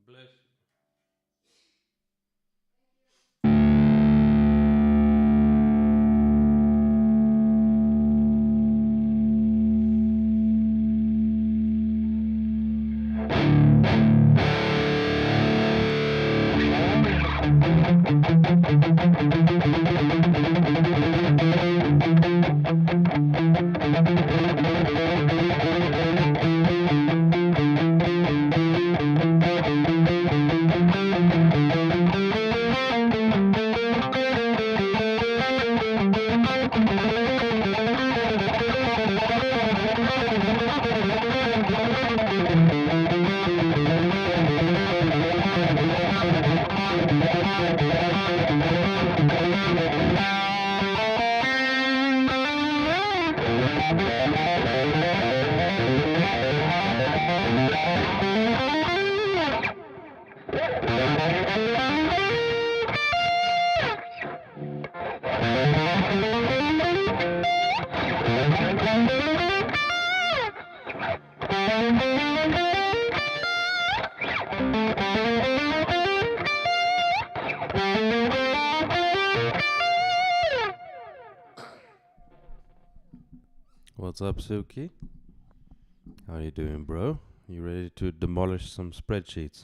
Bless you. What's up, Suki? How you doing, bro? You ready to demolish some spreadsheets?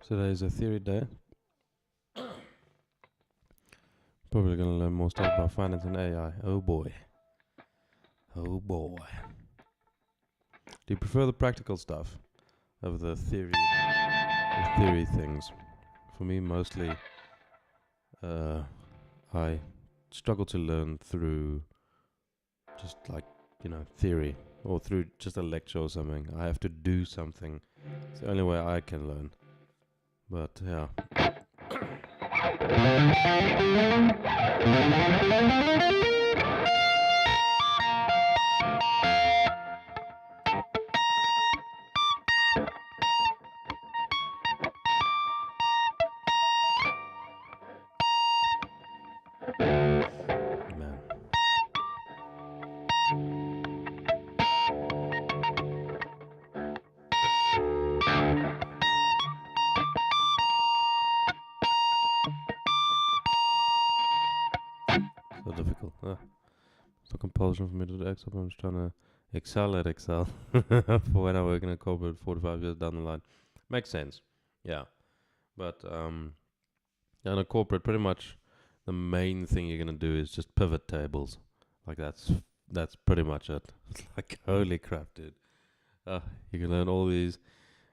Today's a theory day. Probably gonna learn more stuff about finance and AI. Oh boy. Oh boy. Do you prefer the practical stuff over the theory things? For me, mostly, I struggle to learn through just like, theory, or through just a lecture or something. I have to do something. It's the only way I can learn. But yeah. Difficult. For compulsion for me to do Excel, I'm just trying to excel at Excel for when I work in a corporate 45 years down the line. Makes sense. Yeah. But in a corporate, pretty much the main thing you're gonna do is just pivot tables. Like that's pretty much it. It's like holy crap, dude. You can learn all these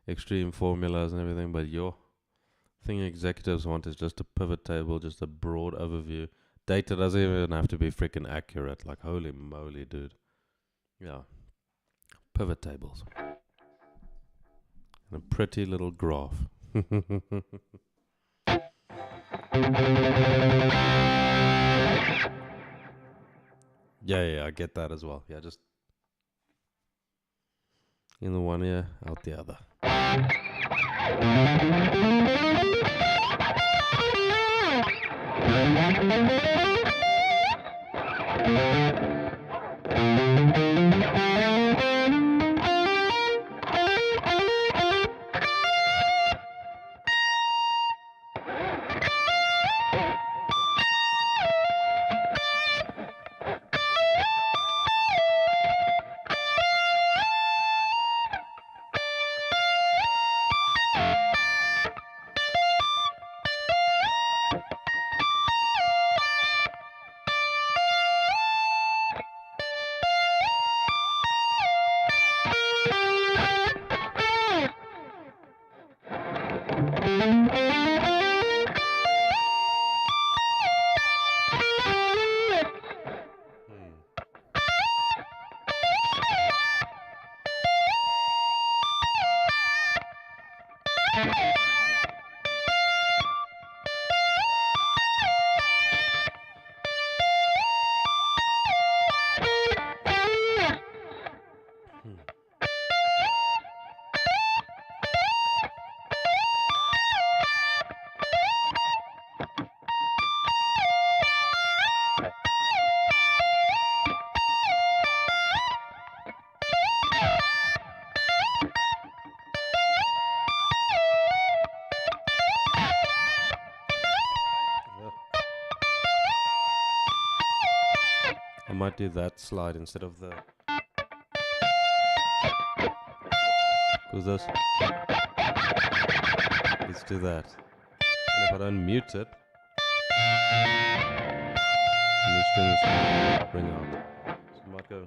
extreme formulas and everything, but your thing executives want is just a pivot table, just a broad overview. Data doesn't even have to be freaking accurate. Like holy moly, dude. Yeah. Pivot tables. And a pretty little graph. Yeah, I get that as well. Yeah, just in the one ear, out the other. I might do that slide instead of the... Because this... Let's do that. And if I don't mute it... And the strings ring out. So I might go...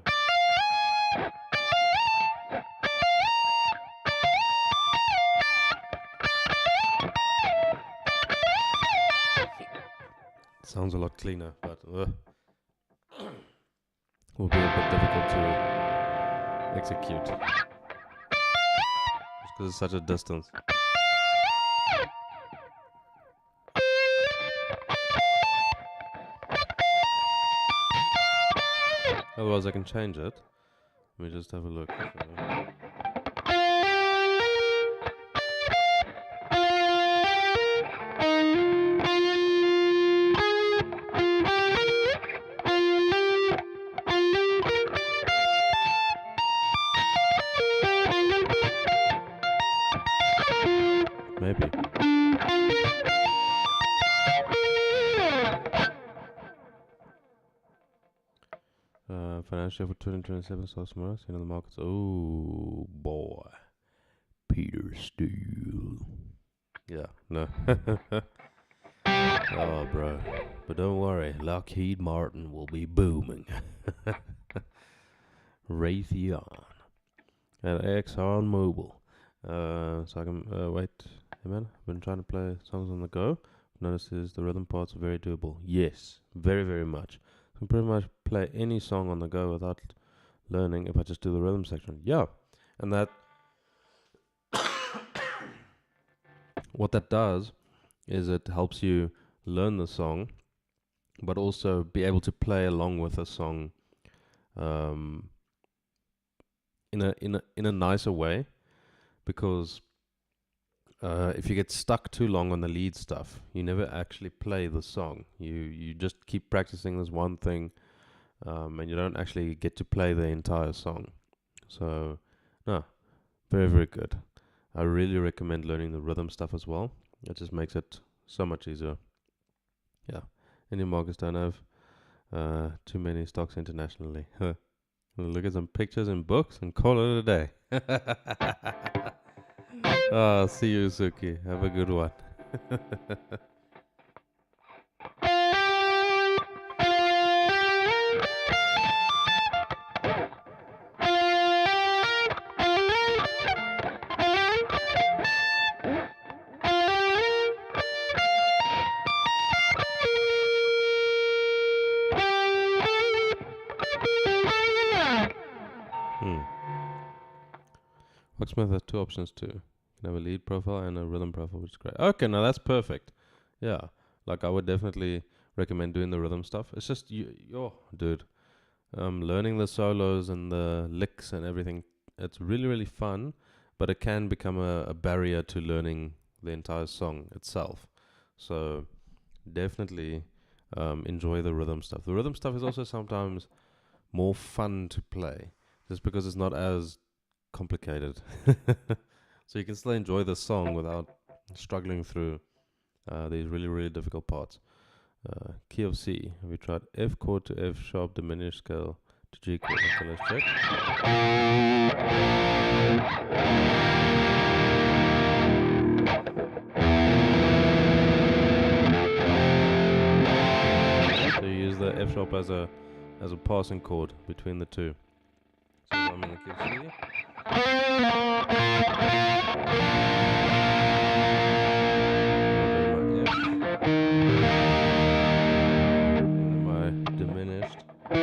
Sounds a lot cleaner, but... will be a bit difficult to execute. Just because it's such a distance. Otherwise I can change it. Let me just have a look. Maybe. Financial for 2027 starts tomorrow. Seen on the markets. Oh boy, Peter Steele. Yeah, no. Oh, bro. But don't worry, Lockheed Martin will be booming. Raytheon and Exxon Mobil. So I can wait. Hey man, I've been trying to play songs on the go. Notices the rhythm parts are very doable. Yes, very, very much. I can pretty much play any song on the go without learning if I just do the rhythm section. Yeah, and that what that does is it helps you learn the song, but also be able to play along with a song in a nicer way, because if you get stuck too long on the lead stuff, you never actually play the song. You just keep practicing this one thing, and you don't actually get to play the entire song. So, no, very, very good. I really recommend learning the rhythm stuff as well. It just makes it so much easier. Yeah, Indian markets don't have too many stocks internationally. We'll look at some pictures and books and call it a day. See you, Suki. Have a good one. Locksmith has two options too. You can have a lead profile and a rhythm profile, which is great. Okay, now that's perfect. Yeah, like I would definitely recommend doing the rhythm stuff. It's just dude, learning the solos and the licks and everything. It's really, really fun, but it can become a barrier to learning the entire song itself. So definitely enjoy the rhythm stuff. The rhythm stuff is also sometimes more fun to play, just because it's not as complicated. So you can still enjoy the song without struggling through these really, really difficult parts. Key of C. We tried F chord to F sharp diminished scale to G chord. Okay, let's check. So you use the F sharp as a passing chord between the two. So I'm in the key of C. My diminished. Very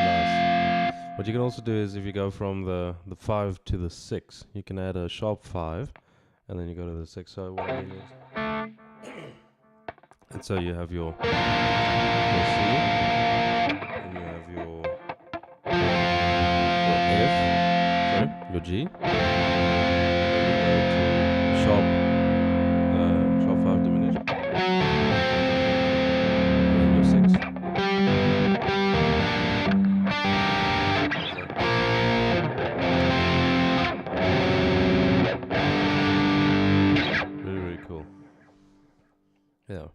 nice. What you can also do is if you go from the 5 to the 6, you can add a sharp 5 and then you go to the 6. So what I mean is, and so you have your C, and you have your F, sorry, your G, and then you go to sharp 5 diminished, and then your 6. Really, really cool. Yeah.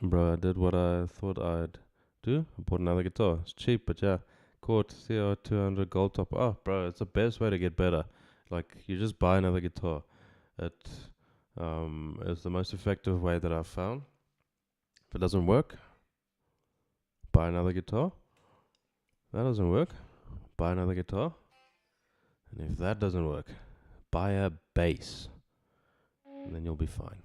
Bro, I did what I thought I'd do. I bought another guitar. It's cheap, but yeah. Cort CR200 gold top. Oh, bro, it's the best way to get better. Like, you just buy another guitar. It is the most effective way that I've found. If it doesn't work, buy another guitar. That doesn't work, buy another guitar. And if that doesn't work, buy a bass. And then you'll be fine.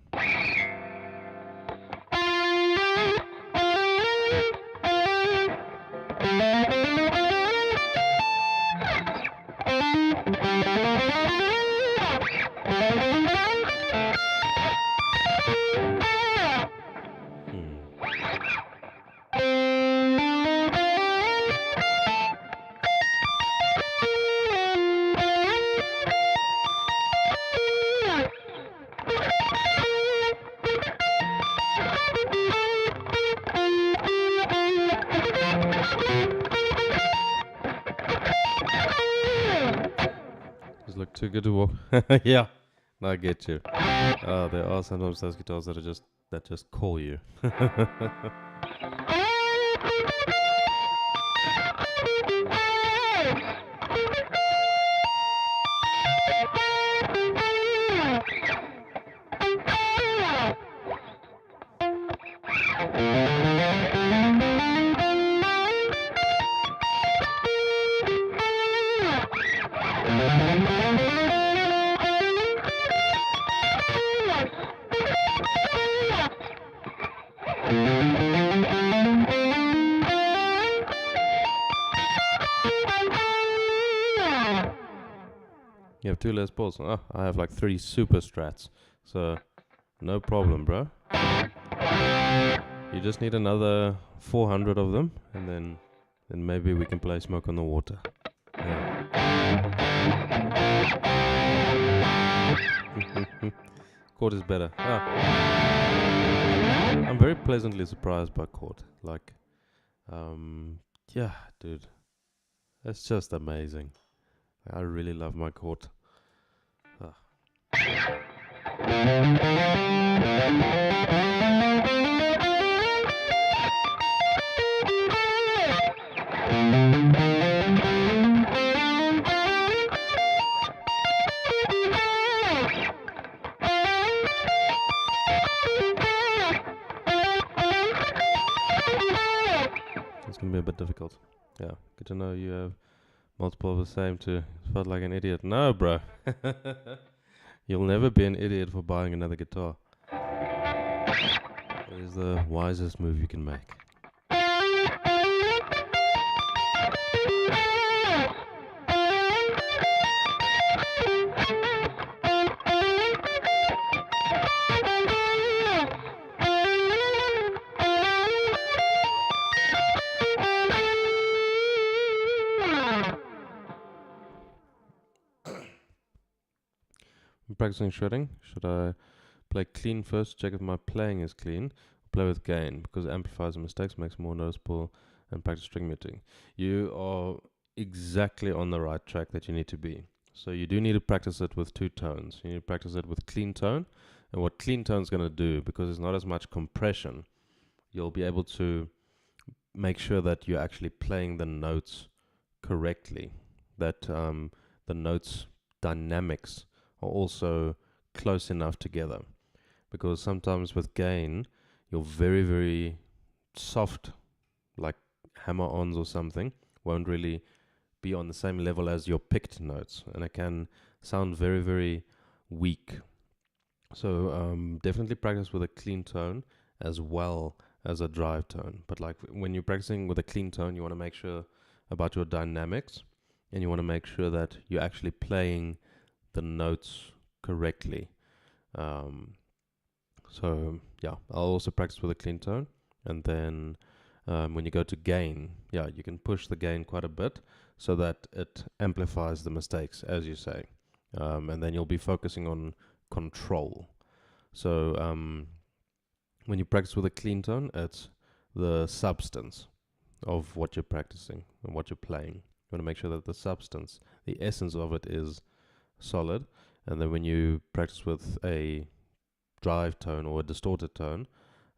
Look too good to walk. Yeah, I get you. There are sometimes those guitars that just call you. You have 2 Les Pauls. Oh, I have like 3 super strats. So, no problem, bro. You just need another 400 of them, and then maybe we can play Smoke on the Water. Yeah. Cort is better. I'm very pleasantly surprised by Cort. Like, yeah, dude. It's just amazing. I really love my Cort. difficult. Yeah, good to know you have multiple of the same too. Felt like an idiot. No, bro. You'll never be an idiot for buying another guitar. It is the wisest move you can make. I'm practicing shredding. Should I play clean first, check if my playing is clean, play with gain, because it amplifies the mistakes, makes more noticeable, and practice string muting? You are exactly on the right track that you need to be. So you do need to practice it with two tones. You need to practice it with clean tone, and what clean tone is going to do, because there's not as much compression, you'll be able to make sure that you're actually playing the notes correctly, that the notes dynamics are also close enough together. Because sometimes with gain, you're very, very soft, like hammer-ons or something, won't really be on the same level as your picked notes, and it can sound very, very weak. So definitely practice with a clean tone as well as a drive tone. But like when you're practicing with a clean tone, you want to make sure about your dynamics, and you want to make sure that you're actually playing the notes correctly. So yeah, I'll also practice with a clean tone, and then when you go to gain, yeah, you can push the gain quite a bit so that it amplifies the mistakes, as you say, and then you'll be focusing on control. So when you practice with a clean tone, it's the substance of what you're practicing and what you're playing. You want to make sure that the substance, the essence of it, is solid. And then when you practice with a drive tone or a distorted tone,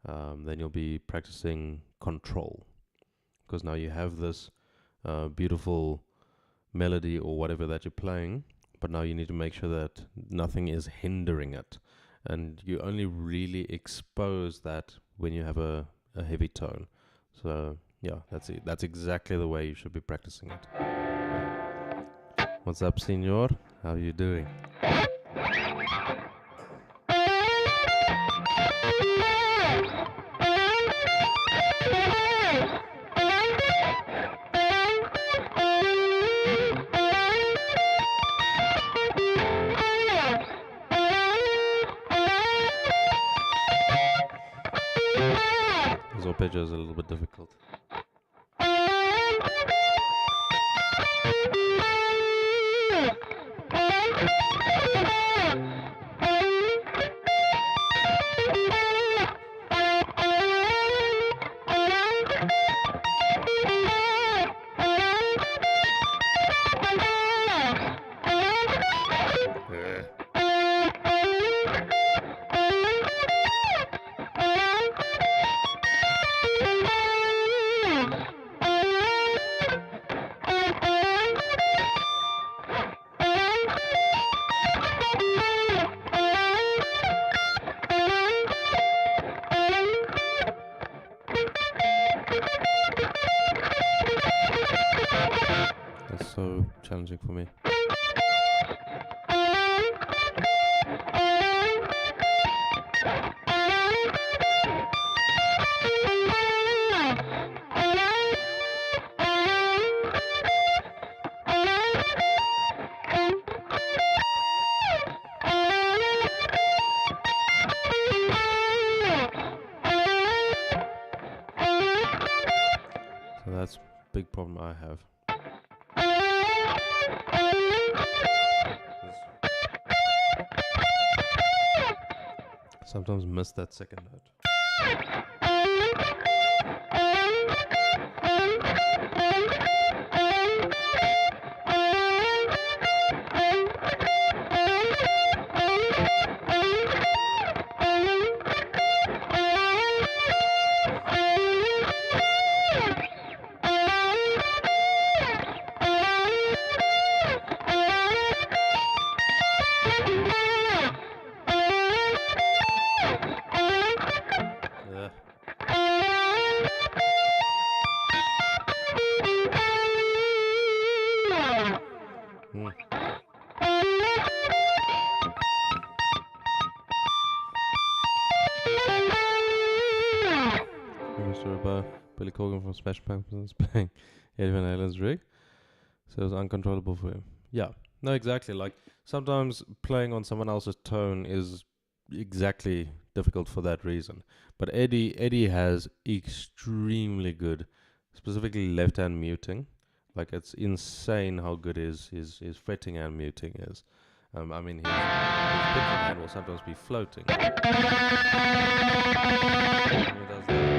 then you'll be practicing control, because now you have this beautiful melody or whatever that you're playing, but now you need to make sure that nothing is hindering it, and you only really expose that when you have a heavy tone. So yeah, that's exactly the way you should be practicing it. What's up, senor? How are you doing? This arpeggio is a little bit difficult. That's so challenging for me. So that's a big problem I have. Sometimes miss that second note. Corgan from Smash Pumpkins playing Eddie Van Halen's rig. So it was uncontrollable for him. Yeah, no, exactly. Like sometimes playing on someone else's tone is exactly difficult for that reason. But Eddie has extremely good, specifically left-hand muting. Like it's insane how good his fretting and muting is. I mean, his picking hand will sometimes be floating. When he does that.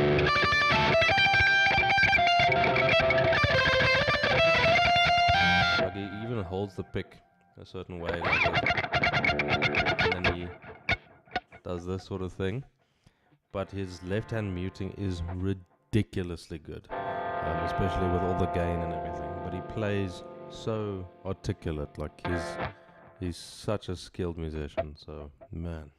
Like he even holds the pick a certain way, like and then he does this sort of thing. But his left-hand muting is ridiculously good, especially with all the gain and everything. But he plays so articulate, like he's such a skilled musician. So man.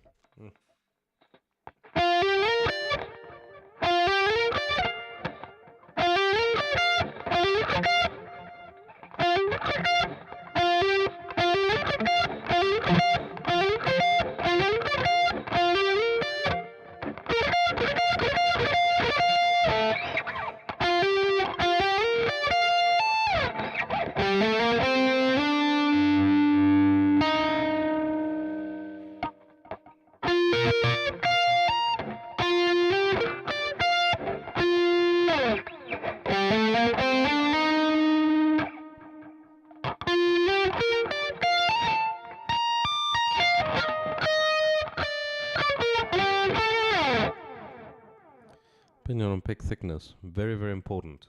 Opinion on pick thickness, very, very important.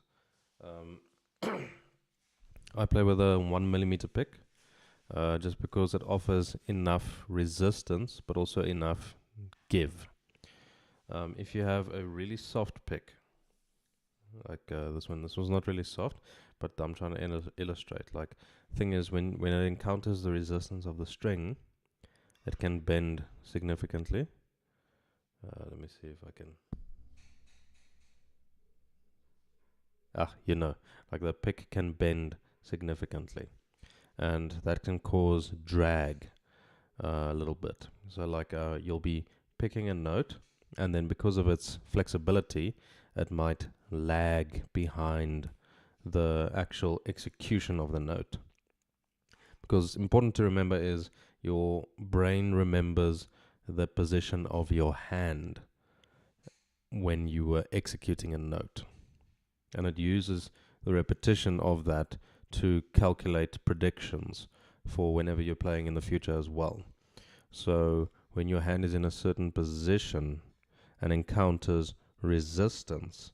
I play with a 1mm pick, just because it offers enough resistance, but also enough give. If you have a really soft pick, like this was not really soft, but I'm trying to illustrate. Like, thing is, when it encounters the resistance of the string, it can bend significantly. Let me see if I can. Like the pick can bend significantly, and that can cause drag a little bit. So like you'll be picking a note, and then because of its flexibility, it might lag behind the actual execution of the note. Because important to remember is your brain remembers the position of your hand when you were executing a note. And it uses the repetition of that to calculate predictions for whenever you're playing in the future as well. So when your hand is in a certain position and encounters resistance,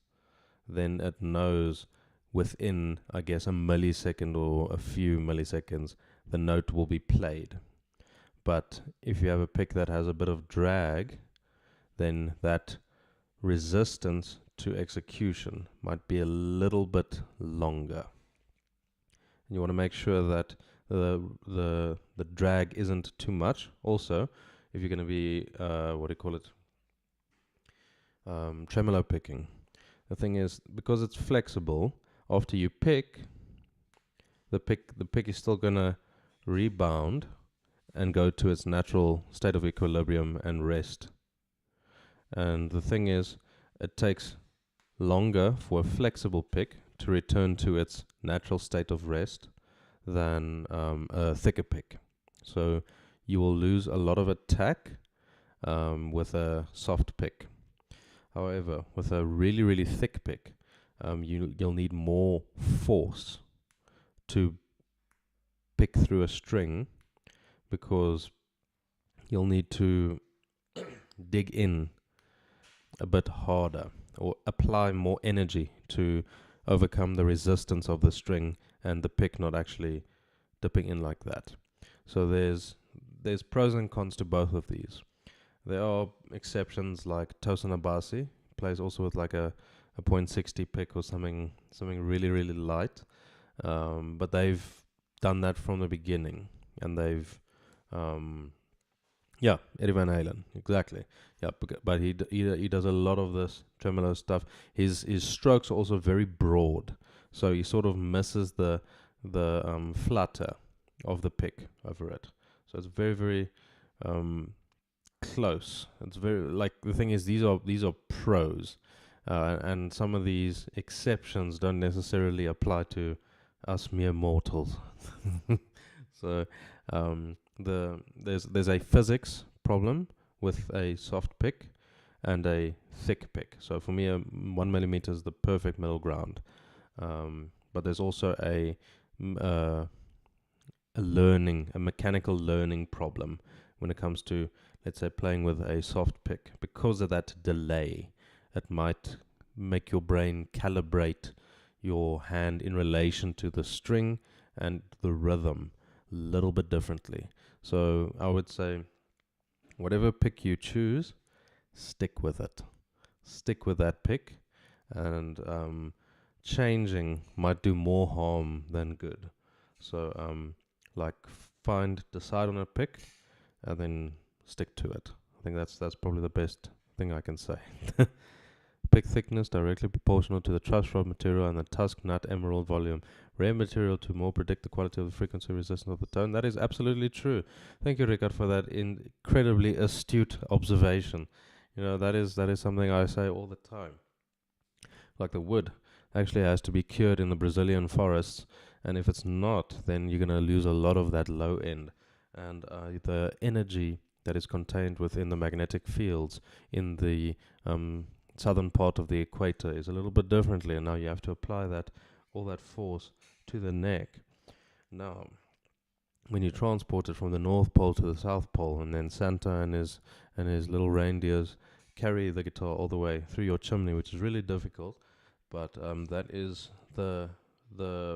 then it knows within, I guess, a millisecond or a few milliseconds, the note will be played. But if you have a pick that has a bit of drag, then that resistance to execution might be a little bit longer. And you want to make sure that the drag isn't too much. Also, if you're going to be tremolo picking, the thing is, because it's flexible, after you pick, the pick is still going to rebound and go to its natural state of equilibrium and rest. And the thing is, it takes longer for a flexible pick to return to its natural state of rest than a thicker pick. So you will lose a lot of attack with a soft pick. However, with a really, really thick pick, you'll need more force to pick through a string, because you'll need to dig in a bit harder or apply more energy to overcome the resistance of the string and the pick not actually dipping in like that. So there's pros and cons to both of these. There are exceptions like Tosin Abasi plays also with like a .60 pick or something really, really light, but they've done that from the beginning, and they've Eddie Van Halen, exactly. Yeah, but he does a lot of this tremolo stuff. His strokes are also very broad, so he sort of misses the flutter of the pick over it. So it's very, very close. It's very, like, the thing is, these are pros. and some of these exceptions don't necessarily apply to us mere mortals. So there's a physics problem with a soft pick and a thick pick. So for me, 1 millimeter is the perfect middle ground. But there's also a mechanical learning problem when it comes to, let's say, playing with a soft pick. Because of that delay, it might make your brain calibrate your hand in relation to the string and the rhythm a little bit differently. So I would say, whatever pick you choose, stick with it. Stick with that pick, and changing might do more harm than good. So decide on a pick and then stick to it. I think that's probably the best thing I can say. Pick thickness directly proportional to the truss rod material and the tusk nut emerald volume. Rare material to more predict the quality of the frequency resistance of the tone. That is absolutely true. Thank you, Rickard, for that incredibly astute observation. You know, that is something I say all the time. Like the wood actually has to be cured in the Brazilian forests, and if it's not, then you're going to lose a lot of that low end. And the energy that is contained within the magnetic fields in the southern part of the equator is a little bit differently, and now you have to apply all that force to the neck. Now, when you transport it from the North Pole to the South Pole, and then Santa and his little reindeers carry the guitar all the way through your chimney, which is really difficult, but that is the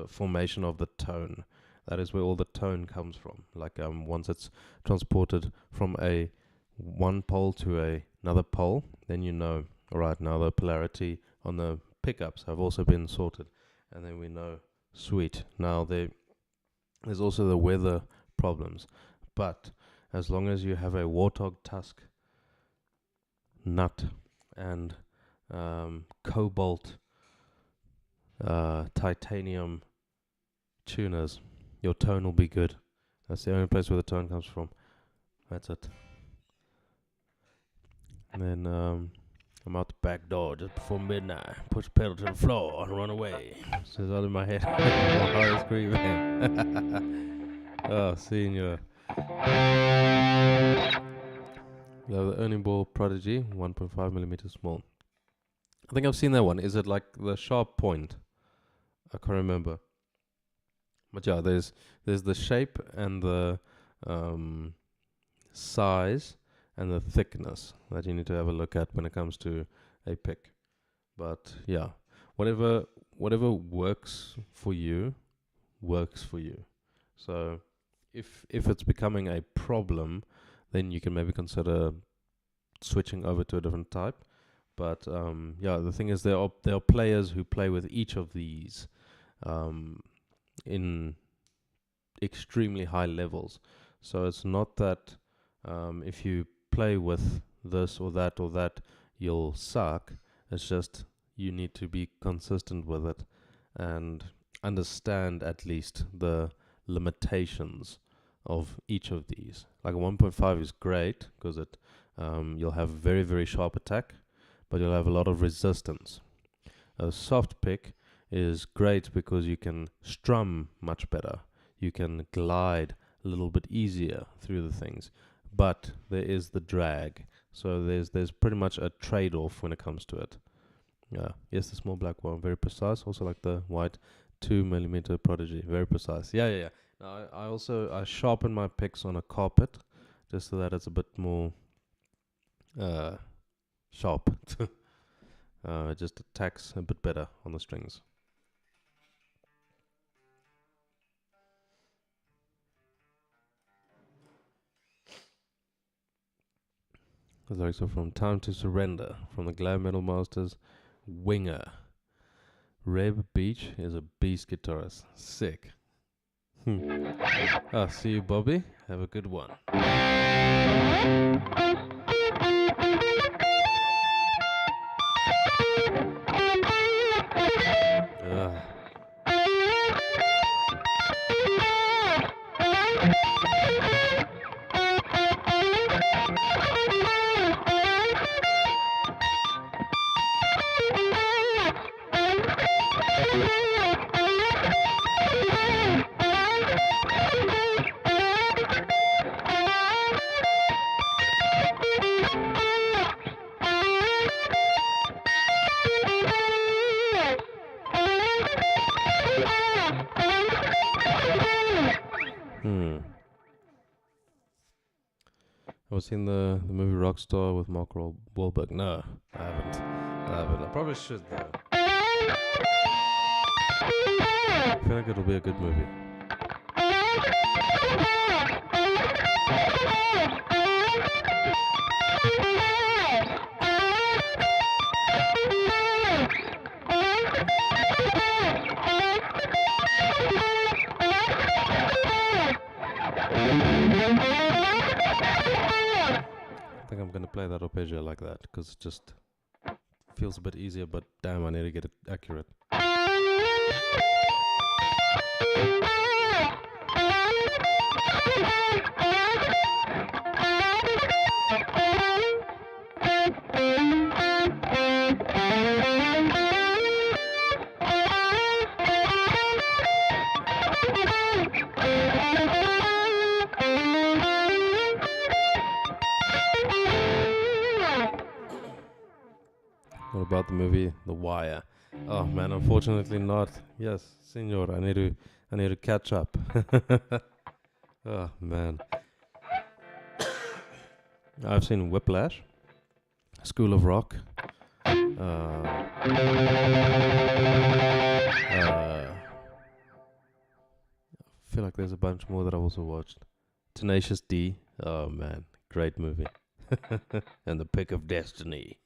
formation of the tone. That is where all the tone comes from. Like once it's transported from one pole to another pole, then you know, all right, now the polarity on the pickups have also been sorted, and then we know, sweet, now there's also the weather problems. But as long as you have a warthog tusk, nut, and cobalt titanium tuners, your tone will be good. That's the only place where the tone comes from. That's it. And then I'm out the back door just before midnight. Push the pedal to the floor and run away. Says all in my head. My heart is screaming. Oh, senior. We have the Earning Ball Prodigy, 1.5 millimeters small. I think I've seen that one. Is it like the sharp point? I can't remember. But yeah, there's the shape and the size and the thickness that you need to have a look at when it comes to a pick. But yeah, whatever works for you, works for you. So if it's becoming a problem, then you can maybe consider switching over to a different type. But yeah, the thing is, there are players who play with each of these in extremely high levels. So it's not that if you play with this or that, you'll suck. It's just you need to be consistent with it and understand at least the limitations of each of these. Like a 1.5 is great because it you'll have very, very sharp attack, but you'll have a lot of resistance. A soft pick is great because you can strum much better. You can glide a little bit easier through the things, but there is the drag. So there's pretty much a trade-off when it comes to it. Yeah, yes, the small black one, very precise. Also like the white 2 millimeter Prodigy, very precise. Yeah. Now I sharpen my picks on a carpet just so that it's a bit more sharp. It just attacks a bit better on the strings. The lyrics are from Time to Surrender, from the Glam Metal Masters, Winger. Reb Beach is a beast guitarist. Sick. See you, Bobby. Have a good one. Have you seen the movie Rockstar with Mark Wahlberg? No, I haven't. I probably should though. I feel like it'll be a good movie. I think I'm gonna play that arpeggio like that because it just feels a bit easier, but damn, I need to get it accurate. What about the movie The Wire? Oh man, unfortunately not. Yes, senor, I need to catch up. Oh man. I've seen Whiplash, School of Rock. I feel like there's a bunch more that I've also watched. Tenacious D. Oh man, great movie. And The Pick of Destiny.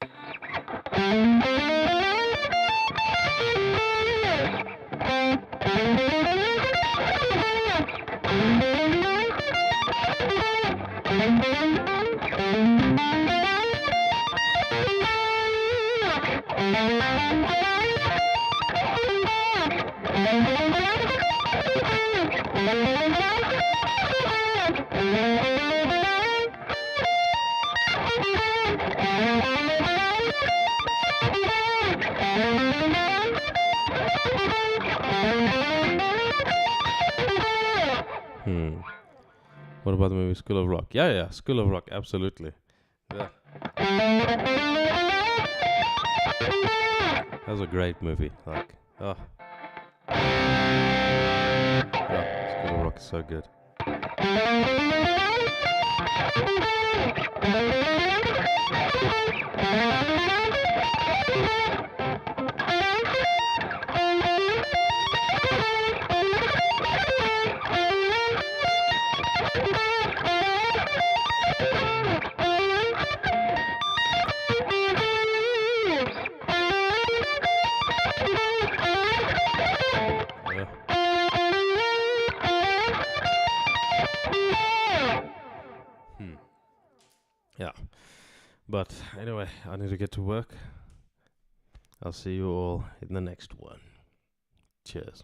What about the movie School of Rock? Yeah, School of Rock, absolutely. Yeah. That was a great movie. Like, oh. Yeah, School of Rock is so good. Yeah. But anyway, I need to get to work. I'll see you all in the next one. Cheers.